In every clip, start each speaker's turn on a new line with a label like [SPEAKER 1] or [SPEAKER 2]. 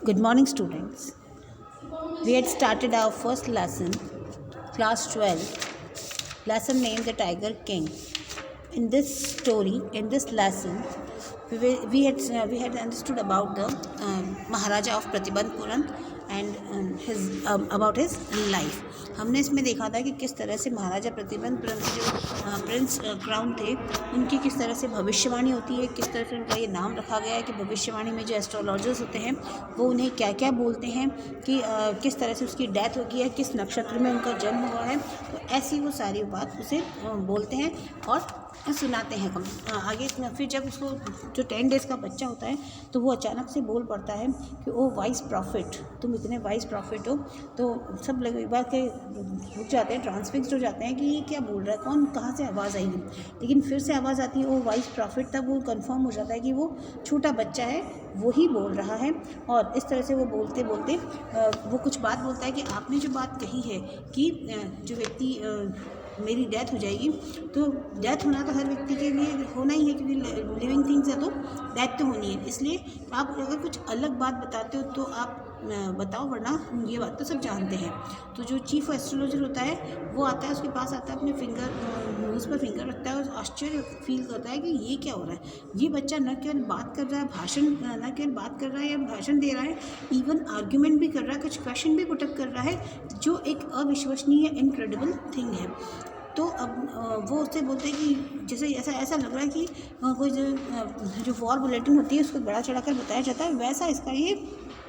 [SPEAKER 1] Good morning, students. We had started our first lesson, class 12, lesson named The Tiger King. In this story, in this lesson, we had understood about the Maharaja of Pratibandhpuram and about his life. हमने इसमें देखा था कि किस तरह से महाराजा प्रतिबंधपुरम के जो प्रिंस क्राउन थे, उनकी किस तरह से भविष्यवाणी होती है, किस तरह से उनका ये नाम रखा गया है कि भविष्यवाणी में जो एस्ट्रोलॉजर्स होते हैं वो उन्हें क्या क्या बोलते हैं कि किस तरह से उसकी डेथ होगी है, किस नक्षत्र में उनका जन्म हुआ है। तो ऐसी वो सारी बात उसे बोलते हैं और सुनाते हैं। आगे फिर जब उसको जो 10 डेज़ का बच्चा होता है तो वो अचानक से बोल पड़ता है कि ओ वाइस प्रॉफिट, तुम इतने वाइस प्रॉफिट हो। तो सब लोग एक बार के रुक जाते हैं, ट्रांसफिक्स्ड हो जाते हैं कि ये क्या बोल रहा है, कौन कहाँ से आवाज़ आएगी। लेकिन फिर से आवाज़ आती है ओ वाइस प्रॉफिट, तब वो कंफर्म हो जाता है कि वो छोटा बच्चा है, वो ही बोल रहा है। और इस तरह से वो बोलते बोलते वो कुछ बात बोलता है कि आपने जो बात कही है कि जो व्यक्ति मेरी डेथ हो जाएगी, तो डेथ होना तो हर व्यक्ति के लिए होना ही है, क्योंकि लिविंग थिंग्स है तो डेथ तो होनी है। इसलिए आप अगर कुछ अलग बात बताते हो तो आप बताओ, वरना ये बात तो सब जानते हैं। तो जो चीफ एस्ट्रोलॉजर होता है वो आता है, उसके पास आता है, अपने नोज़ पर फिंगर रखता है और आश्चर्य फील करता है कि ये क्या हो रहा है। ये बच्चा न केवल बात कर रहा है, न केवल बात कर रहा है या भाषण दे रहा है, इवन आर्ग्यूमेंट भी कर रहा है, कुछ क्वेश्चन भी पुटअप कर रहा है, जो एक अविश्वसनीय इनक्रेडिबल थिंग है। तो अब वो उससे बोलते हैं कि जैसे ऐसा लग रहा है कि कोई जो वॉर बुलेटिन होती है उसको बढ़ा चढ़ा कर बताया जाता है, वैसा इसका ये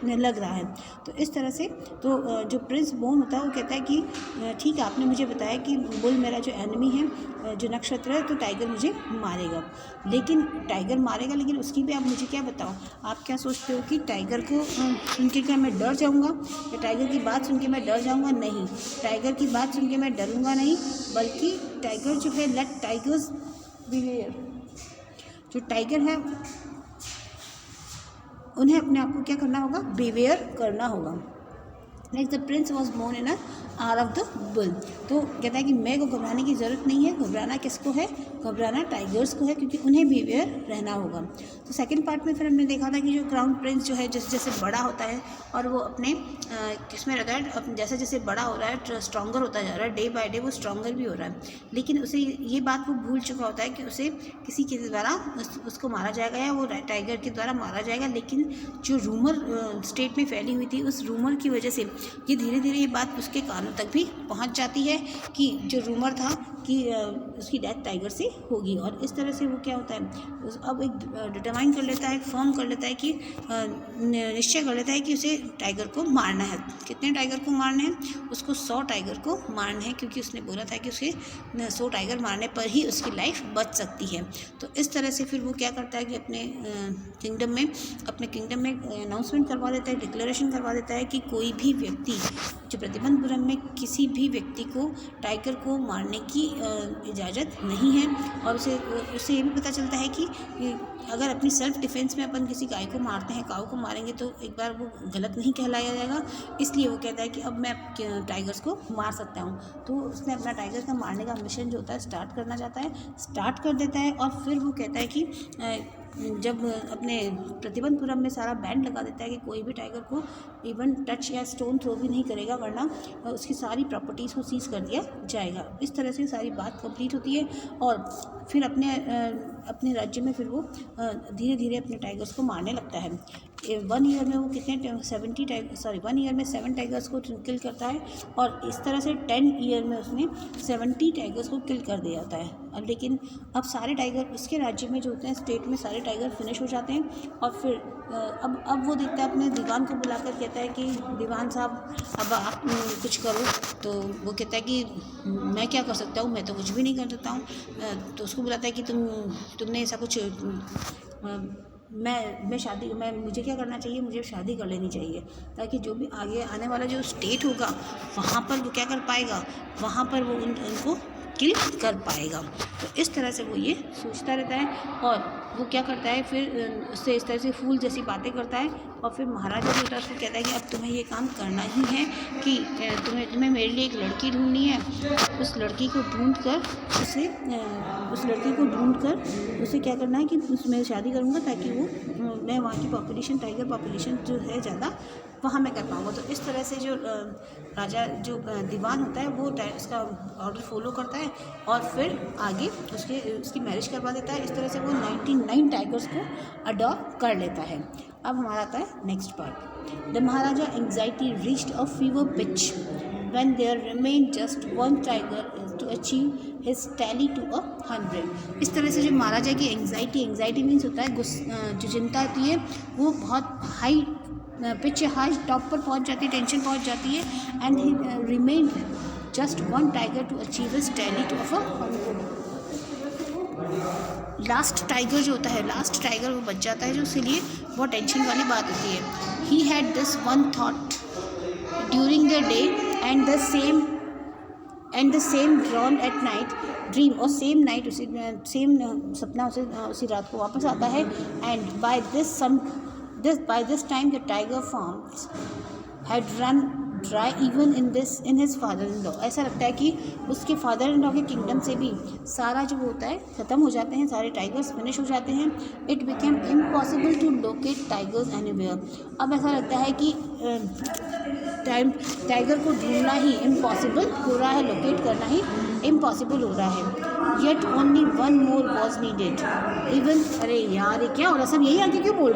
[SPEAKER 1] लग रहा है। तो इस तरह से तो जो प्रिंस बोन होता है वो कहता है कि ठीक है, आपने मुझे बताया कि बुल मेरा जो एनिमी है, जो नक्षत्र है, तो टाइगर मुझे मारेगा। लेकिन टाइगर मारेगा, लेकिन उसकी भी आप मुझे क्या बताओ, आप क्या सोचते हो कि टाइगर को सुन के क्या मैं डर जाऊँगा, या टाइगर की बात सुन के मैं डर जाऊँगा? नहीं, टाइगर की बात सुन के मैं डरूँगा नहीं, बल्कि टाइगर जो है, लेट टाइगर्स बिहेव, जो टाइगर है उन्हें अपने आप को क्या करना होगा, बिवेयर करना होगा। Next, the prince was born in hour of the bull. तो कहता है कि मेरे को घबराने की ज़रूरत नहीं है। घबराना किसको है? घबराना टाइगर्स को है, क्योंकि उन्हें बिवेयर रहना होगा। तो सेकंड पार्ट में फिर हमने देखा था कि जो क्राउन प्रिंस जो है जैसे जैसे बड़ा होता है और वो अपने किसमें रहता है, जैसे जैसे बड़ा हो रहा है, स्ट्रॉन्गर होता जा रहा है, डे बाय डे वो स्ट्रॉन्गर भी हो रहा है। लेकिन उसे ये बात वो भूल चुका होता है कि उसे किसी के द्वारा उसको मारा जाएगा या वो टाइगर के द्वारा मारा जाएगा। लेकिन जो रूमर स्टेट में फैली हुई थी, उस रूमर की वजह से ये धीरे धीरे ये बात उसके कानों तक भी पहुंच जाती है कि जो रूमर था कि उसकी डेथ टाइगर से होगी। और इस तरह से वो क्या होता है, अब एक डिटरमाइन कर लेता है, फॉर्म कर लेता है कि निश्चय कर लेता है कि उसे टाइगर को मारना है। कितने टाइगर को मारना है? उसको 100 टाइगर को मारना है, क्योंकि उसने बोला था कि उसे 100 टाइगर मारने पर ही उसकी लाइफ बच सकती है। तो इस तरह से फिर वो क्या करता है कि अपने किंगडम में अनाउंसमेंट करवा देता है, डिक्लेरेशन करवा देता है कि कोई भी व्यक्ति जो प्रतिबंधपुरम में किसी भी व्यक्ति को टाइगर को मारने की इजाज़त नहीं है। और उसे ये भी पता चलता है कि अगर अपनी सेल्फ डिफेंस में अपन किसी गाय को मारते हैं, काऊ को मारेंगे, तो एक बार वो गलत नहीं कहलाया जाएगा। इसलिए वो कहता है कि अब मैं टाइगर्स को मार सकता हूँ। तो उसने अपना टाइगर का मारने का मिशन जो होता है स्टार्ट करना चाहता है, स्टार्ट कर देता है। और फिर वो कहता है कि जब अपने प्रतिबंधपुरम में सारा बैंड लगा देता है कि कोई भी टाइगर को इवन टच या स्टोन थ्रो भी नहीं करेगा, वरना उसकी सारी प्रॉपर्टीज़ को सीज कर दिया जाएगा। इस तरह से सारी बात कंप्लीट होती है और फिर अपने राज्य में फिर वो धीरे धीरे अपने टाइगर्स को मारने लगता है। 1 ईयर में वो कितने 1 ईयर में 7 टाइगर्स को किल करता है। और इस तरह से 10 ईयर में उसने 70 टाइगर्स को किल कर दिया जाता है। लेकिन अब सारे टाइगर उसके राज्य में जो होते हैं, स्टेट में सारे टाइगर फिनिश हो जाते हैं। और फिर अब वो देखता है, अपने दीवान को बुलाकर कहता है कि दीवान साहब, अब आप कुछ करो। तो वो कहता है कि मैं क्या कर सकता हूँ, मैं तो कुछ भी नहीं कर सकता हूँ। तो उसको बुलाता है कि तुमने ऐसा कुछ मुझे क्या करना चाहिए, मुझे शादी कर लेनी चाहिए, ताकि जो भी आगे आने वाला जो स्टेट होगा वहाँ पर वो क्या कर पाएगा, वहाँ पर वो उनको किल कर पाएगा। तो इस तरह से वो ये सोचता रहता है। और वो क्या करता है फिर उससे इस तरह से फूल जैसी बातें करता है और फिर महाराजा जो होता है उसको कहता है कि अब तुम्हें ये काम करना ही है कि तुम्हें मेरे लिए एक लड़की ढूंढनी है। उस लड़की को ढूंढ कर उसे क्या करना है कि उसमें शादी करूँगा ताकि वो मैं वहाँ की पॉपुलेशन टाइगर पॉपुलेशन जो है ज़्यादा वहाँ मैं कर पाऊँगा। तो इस तरह से जो राजा जो दीवान होता है वो उसका ऑर्डर फॉलो करता है और फिर आगे उसकी मैरिज करवा देता है। इस तरह से वो 99 टाइगर्स को अडॉप्ट कर लेता है। अब हमारा आता है next part. The Maharaja anxiety reached a fever pitch when there remained just one tiger to achieve his tally to 100। इस तरह से जो महाराजा की एंग्जाइटी मीन्स होता है जो चिंता होती है वो बहुत हाई पिच हाई टॉप पर पहुंच जाती है, टेंशन पहुंच जाती है। And he remained just one tiger to achieve his tally to 100। Last tiger जो होता है, लास्ट टाइगर वो बच जाता है जो उसके लिए बहुत टेंशन वाली बात होती है। He had this one thought during the day and the same drawn at night dream और सेम नाइट उसी सेम सपना उसी रात को वापस आता है। And by this time the tiger farms had run dry even in his father-in-law। ऐसा लगता है कि उसके फादर इन लॉ के किंगडम से भी सारा जो होता है ख़त्म हो जाते हैं, सारे टाइगर्स फिनिश हो जाते हैं। It became impossible to locate tigers anywhere. अब ऐसा लगता है कि टाइगर को ढूंढना ही इम्पॉसिबल हो रहा है, लोकेट करना ही इम्पॉसिबल हो रहा है। Yet only one more was needed even. अरे यार ये क्या हो रहा है, सब यही आगे क्यों बोल रहे हैं।